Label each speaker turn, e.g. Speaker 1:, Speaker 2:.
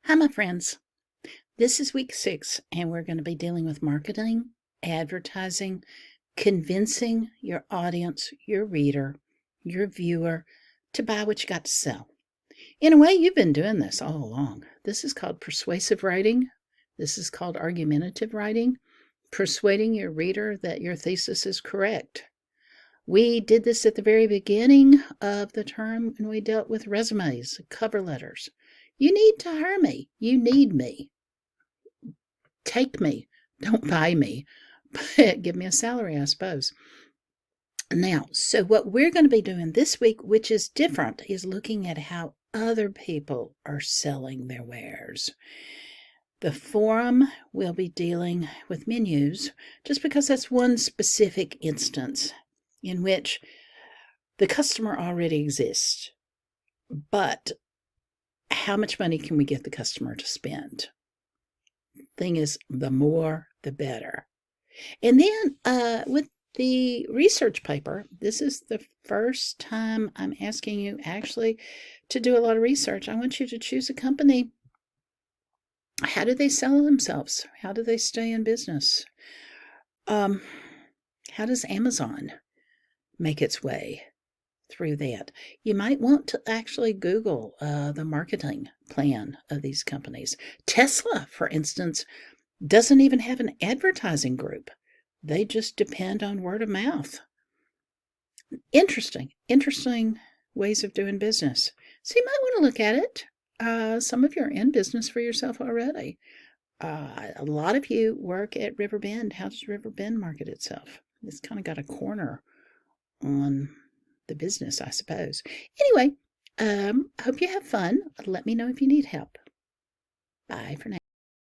Speaker 1: Hi, my friends. This is week 6, and we're going to be dealing with marketing, advertising, convincing your audience, your reader, your viewer to buy what you got to sell. In a way, you've been doing this all along. This is called persuasive writing. This is called argumentative writing, persuading your reader that your thesis is correct. We did this at the very beginning of the term when we dealt with resumes, cover letters. You need to hire me. You need me. Take me. Don't buy me, but give me a salary, I suppose. Now, so what we're going to be doing this week, which is different, is looking at how other people are selling their wares. The forum will be dealing with menus just because that's one specific instance in which the customer already exists. But how much money can we get the customer to spend? Thing is, the more, the better. And then with the research paper, this is the first time I'm asking you actually to do a lot of research. I want you to choose a company. How do they sell themselves? How do they stay in business? How does Amazon make its way through that? You might want to actually Google the marketing plan of these companies. Tesla, for instance, doesn't even have an advertising group. They just depend on word of mouth. Interesting ways of doing business. So you might want to look at it. Some of you are in business for yourself already. A lot of you work at Riverbend. How does Riverbend market itself? It's kind of got a corner on the business, I suppose. Anyway, I hope you have fun. Let me know if you need help. Bye for now.